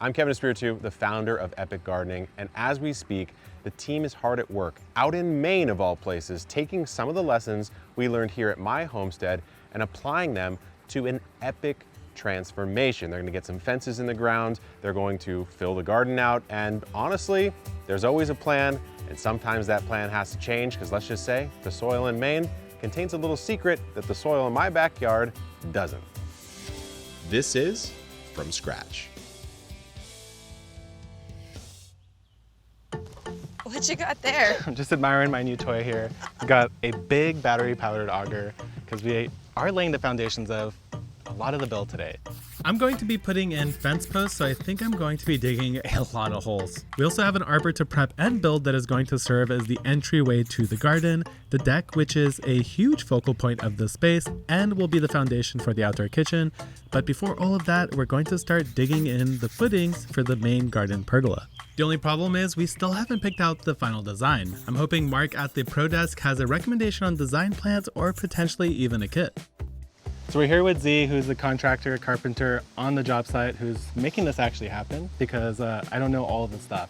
I'm Kevin Espiritu, the founder of Epic Gardening, and as we speak, the team is hard at work, out in Maine of all places, taking some of the lessons we learned here at my homestead and applying them to an epic transformation. They're gonna get some fences in the ground, they're going to fill the garden out, and honestly, there's always a plan, and sometimes that plan has to change, because let's just say, the soil in Maine contains a little secret that the soil in my backyard doesn't. This is From Scratch. What you got there? I'm just admiring my new toy here. I've got a big battery-powered auger because we are laying the foundations of a lot of the build today. I'm going to be putting in fence posts, so I think I'm going to be digging a lot of holes. We also have an arbor to prep and build that is going to serve as the entryway to the garden, the deck, which is a huge focal point of the space and will be the foundation for the outdoor kitchen. But before all of that, we're going to start digging in the footings for the main garden pergola. The only problem is we still haven't picked out the final design. I'm hoping Mark at the Pro Desk has a recommendation on design plans or potentially even a kit. So we're here with Z, who's the contractor, carpenter on the job site, who's making this actually happen because I don't know all of the stuff.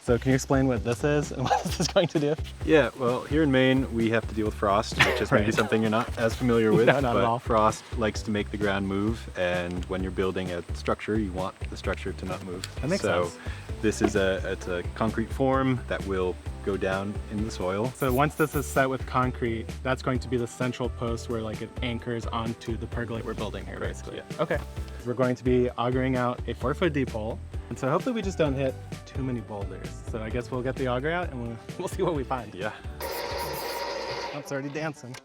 So can you explain what this is and what this is going to do? Yeah, well, here in Maine, we have to deal with frost, which is maybe something you're not as familiar with. No, not at all. Frost likes to make the ground move, and when you're building a structure, you want the structure to not move. That makes sense. So this is it's a concrete form that will go down in the soil. So once this is set with concrete, that's going to be the central post where like it anchors onto the pergola we're building here, basically. Yeah. Okay. We're going to be augering out a 4-foot deep hole. And so hopefully we just don't hit too many boulders. So I guess we'll get the auger out and we'll see what we find. Yeah. Oh, it's already dancing.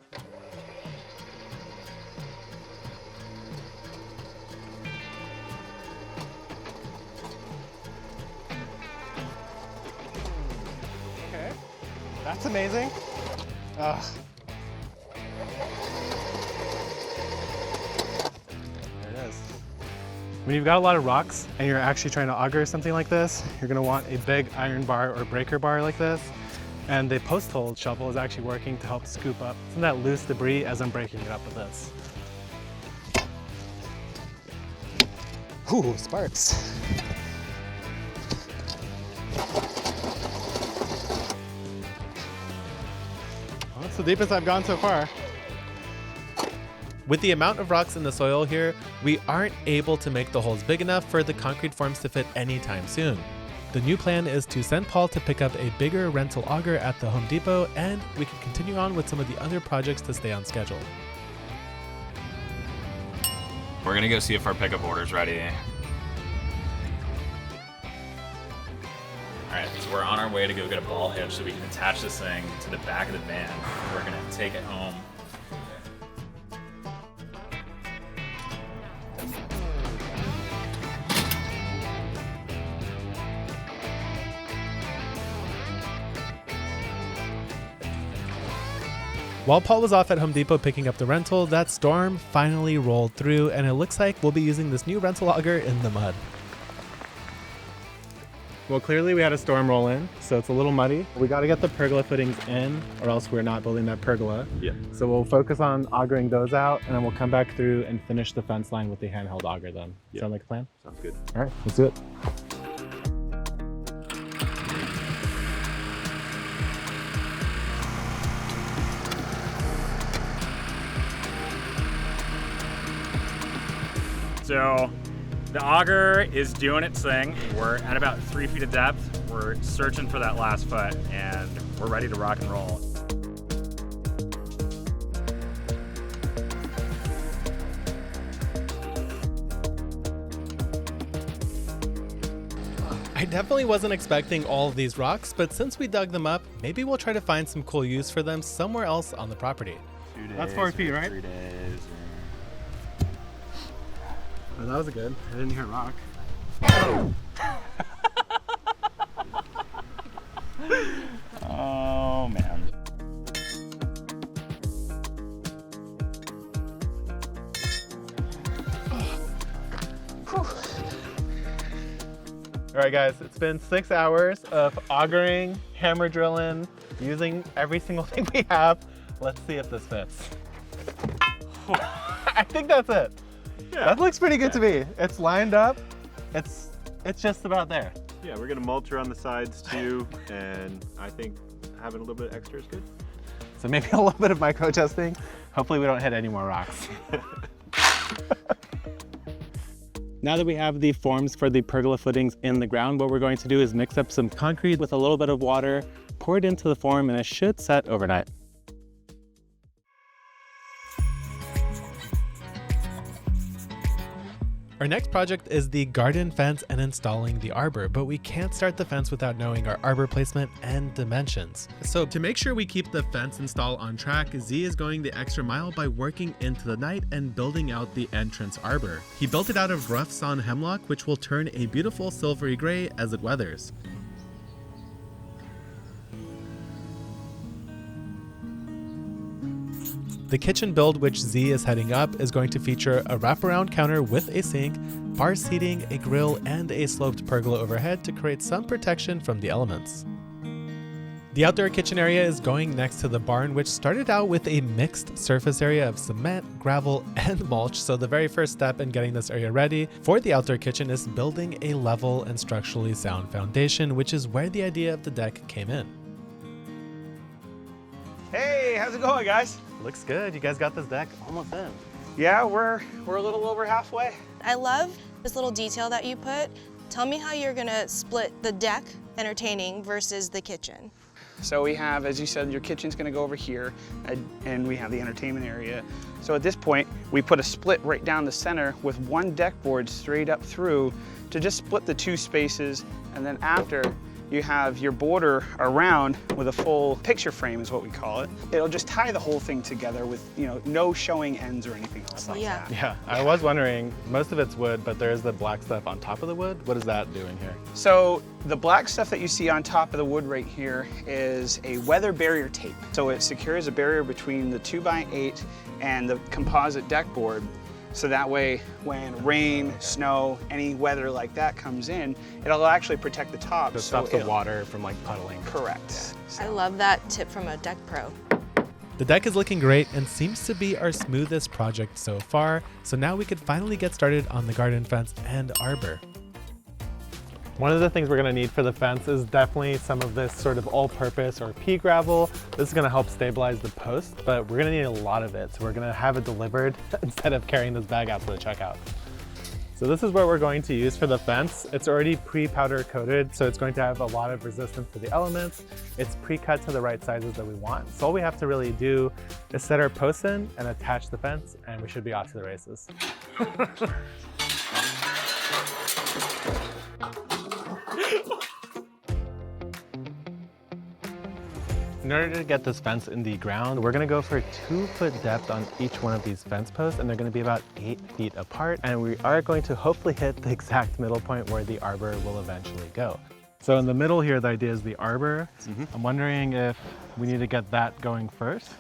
Okay, that's amazing. Ugh. There it is. When you've got a lot of rocks and you're actually trying to auger something like this, you're gonna want a big iron bar or breaker bar like this. And the post hole shovel is actually working to help scoop up some of that loose debris as I'm breaking it up with this. Ooh, sparks. Well, that's the deepest I've gone so far. With the amount of rocks in the soil here, we aren't able to make the holes big enough for the concrete forms to fit anytime soon. The new plan is to send Paul to pick up a bigger rental auger at the Home Depot, and we can continue on with some of the other projects to stay on schedule. We're gonna go see if our pickup order's ready. All right, so we're on our way to go get a ball hitch so we can attach this thing to the back of the van. We're gonna take it home. While Paul was off at Home Depot picking up the rental, that storm finally rolled through, and it looks like we'll be using this new rental auger in the mud. Well, clearly we had a storm roll in, so it's a little muddy. We got to get the pergola footings in, or else we're not building that pergola. Yeah. So we'll focus on augering those out, and then we'll come back through and finish the fence line with the handheld auger then. Yeah. Sound like a plan? Sounds good. All right, let's do it. So the auger is doing its thing. We're at about 3 feet of depth. We're searching for that last foot, and we're ready to rock and roll. I definitely wasn't expecting all of these rocks, but since we dug them up, maybe we'll try to find some cool use for them somewhere else on the property. 2 days. That's 4 feet, right? 3 days. Oh, that was a good. I didn't hear a rock. Oh man. All right, guys, it's been 6 hours of augering, hammer drilling, using every single thing we have. Let's see if this fits. I think that's it. Yeah. That looks pretty good to me. It's lined up. It's It's just about there. Yeah, we're gonna mulch around the sides too, and I think having a little bit extra is good. So maybe a little bit of micro testing. Hopefully we don't hit any more rocks. Now that we have the forms for the pergola footings in the ground, what we're going to do is mix up some concrete with a little bit of water, pour it into the form, and it should set overnight. Our next project is the garden fence and installing the arbor, but we can't start the fence without knowing our arbor placement and dimensions. So to make sure we keep the fence install on track, Z is going the extra mile by working into the night and building out the entrance arbor. He built it out of rough sawn hemlock, which will turn a beautiful silvery gray as it weathers. The kitchen build, which Z is heading up, is going to feature a wraparound counter with a sink, bar seating, a grill, and a sloped pergola overhead to create some protection from the elements. The outdoor kitchen area is going next to the barn, which started out with a mixed surface area of cement, gravel, and mulch, so the very first step in getting this area ready for the outdoor kitchen is building a level and structurally sound foundation, which is where the idea of the deck came in. Hey, how's it going, guys? Looks good. You guys got this deck almost in. Yeah, we're a little over halfway. I love this little detail that you put. Tell me how you're gonna split the deck entertaining versus the kitchen. So we have, as you said, your kitchen's gonna go over here, and we have the entertainment area. So at this point, we put a split right down the center with one deck board straight up through to just split the two spaces, and then after, you have your border around with a full picture frame is what we call it. It'll just tie the whole thing together with, you know, no showing ends or anything else like Yeah. that. Yeah, I was wondering, most of it's wood, but there is the black stuff on top of the wood. What is that doing here? So the black stuff that you see on top of the wood right here is a weather barrier tape. So it secures a barrier between the 2x8 and the composite deck board. So that way, when rain, snow, any weather like that comes in, it'll actually protect the top. It stops the water from like puddling. Correct. I love that tip from a deck pro. The deck is looking great and seems to be our smoothest project so far, so now we could finally get started on the garden fence and arbor. One of the things we're gonna need for the fence is definitely some of this sort of all-purpose or pea gravel. This is gonna help stabilize the post, but we're gonna need a lot of it. So we're gonna have it delivered instead of carrying this bag out to the checkout. So this is what we're going to use for the fence. It's already pre-powder coated, so it's going to have a lot of resistance to the elements. It's pre-cut to the right sizes that we want. So all we have to really do is set our posts in and attach the fence, and we should be off to the races. In order to get this fence in the ground, we're gonna go for 2-foot depth on each one of these fence posts, and they're gonna be about 8 feet apart. And we are going to hopefully hit the exact middle point where the arbor will eventually go. So in the middle here, the idea is the arbor. I'm wondering if we need to get that going first.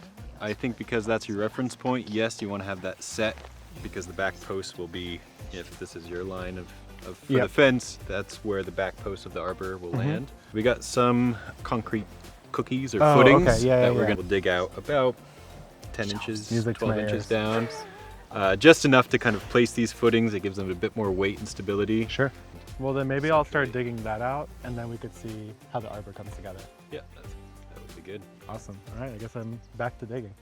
I think because that's your reference point, yes, you want to have that set because the back post will be, if this is your line of for the fence, that's where the back post of the arbor will land. We got some concrete cookies or footings that we're going to dig out about 10 inches, 12 inches down. Just enough to kind of place these footings. It gives them a bit more weight and stability. Sure. Well, then maybe I'll start digging that out, and then we could see how the arbor comes together. Yeah, that would be good. Awesome. All right, I guess I'm back to digging.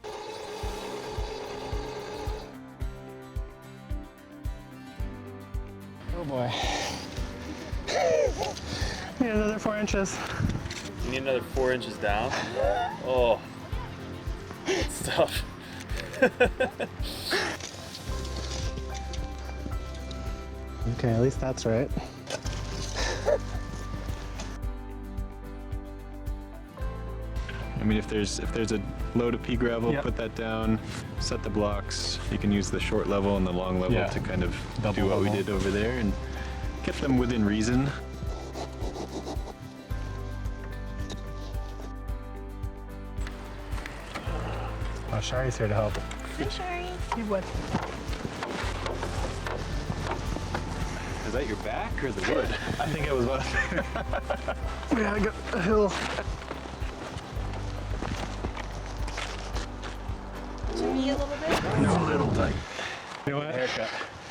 Oh boy. Need another 4 inches. You need another 4 inches down? Oh, that's tough. Okay, at least that's right. I mean, if there's a load of pea gravel, put that down, set the blocks. You can use the short level and the long level to kind of do what we did over there and get them within reason. Oh, Shari's here to help. Hi, Shari. Hey, what? Is that your back or the wood? I think it was both. We gotta go a hill. To me a little bit. No, a little tight. You know what? Haircut.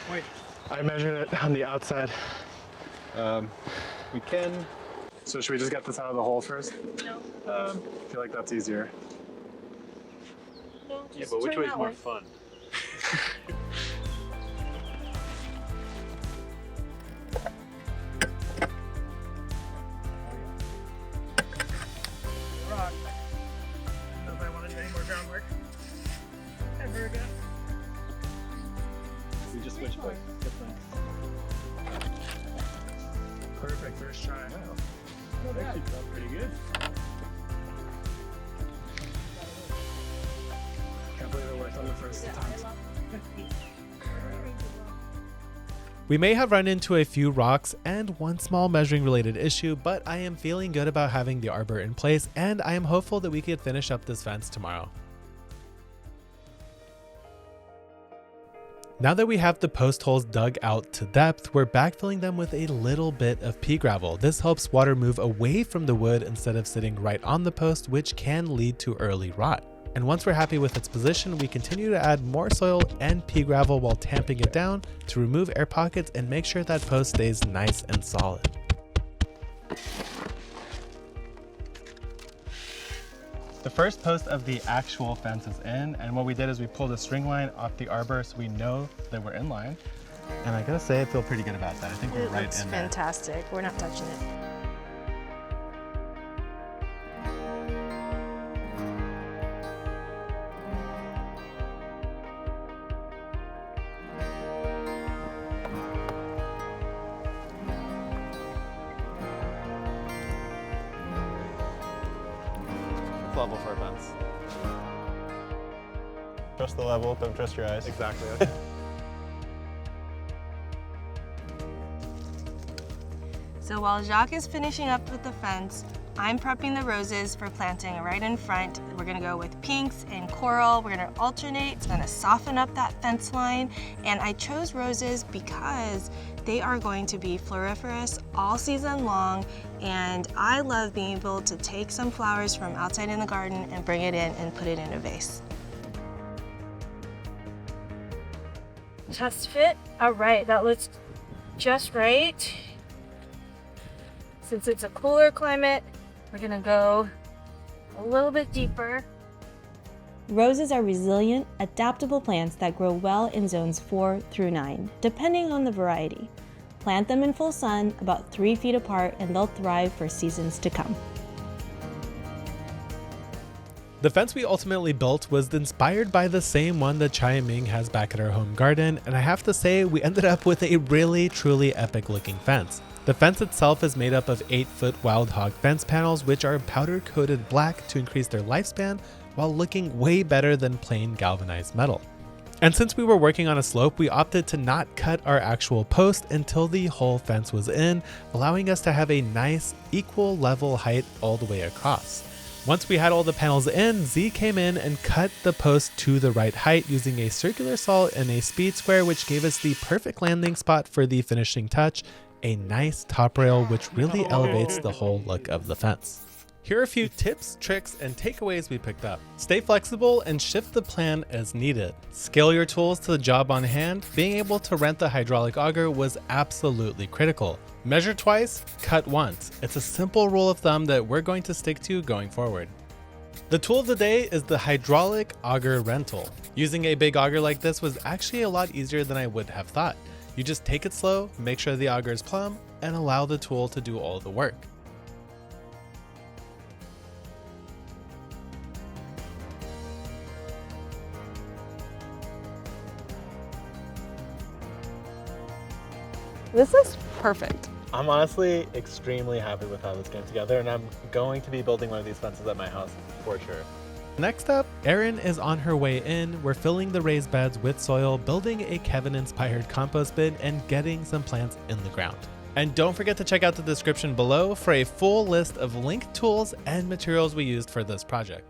Wait. I measured it on the outside. We can. So should we just get this out of the hole first? No. I feel like that's easier. No, Yeah, just but which turn way is that more way. fun? Rock. I don't know if I want to do any more groundwork ever again. We just switched places. Perfect first try. Actually felt pretty good. Can't believe it worked on the first attempt. We may have run into a few rocks and one small measuring related issue, but I am feeling good about having the arbor in place, and I am hopeful that we could finish up this fence tomorrow. Now that we have the post holes dug out to depth, we're backfilling them with a little bit of pea gravel. This helps water move away from the wood instead of sitting right on the post, which can lead to early rot. And once we're happy with its position, we continue to add more soil and pea gravel while tamping it down to remove air pockets and make sure that post stays nice and solid. The first post of the actual fence is in, and what we did is we pulled a string line off the arbor so we know that we're in line. And I gotta say, I feel pretty good about that. I think we're It right looks in there. fantastic. We're not touching it. Level for a fence. Trust the level, don't trust your eyes. Exactly. Okay. So while Jacques is finishing up with the fence, I'm prepping the roses for planting right in front. We're gonna go with pinks and coral. We're gonna alternate. It's gonna soften up that fence line. And I chose roses because they are going to be floriferous all season long. And I love being able to take some flowers from outside in the garden and bring it in and put it in a vase. Just fit. All right, that looks just right. Since it's a cooler climate, we're gonna go a little bit deeper. Roses are resilient, adaptable plants that grow well in zones 4 through 9, depending on the variety. Plant them in full sun, about 3 feet apart, and they'll thrive for seasons to come. The fence we ultimately built was inspired by the same one that Chia-Ming has back at our home garden, and I have to say we ended up with a really truly epic looking fence. The fence itself is made up of 8-foot wild hog fence panels, which are powder coated black to increase their lifespan while looking way better than plain galvanized metal. And since we were working on a slope, we opted to not cut our actual post until the whole fence was in, allowing us to have a nice equal level height all the way across. Once we had all the panels in, Z came in and cut the post to the right height using a circular saw and a speed square, which gave us the perfect landing spot for the finishing touch, a nice top rail which really elevates the whole look of the fence. Here are a few tips, tricks, and takeaways we picked up. Stay flexible and shift the plan as needed. Scale your tools to the job on hand. Being able to rent the hydraulic auger was absolutely critical. Measure twice, cut once. It's a simple rule of thumb that we're going to stick to going forward. The tool of the day is the hydraulic auger rental. Using a big auger like this was actually a lot easier than I would have thought. You just take it slow, make sure the auger is plumb, and allow the tool to do all the work. This is perfect. I'm honestly extremely happy with how this came together, and I'm going to be building one of these fences at my house for sure. Next up, Erin is on her way in. We're filling the raised beds with soil, building a Kevin-inspired compost bin, and getting some plants in the ground. And don't forget to check out the description below for a full list of linked tools and materials we used for this project.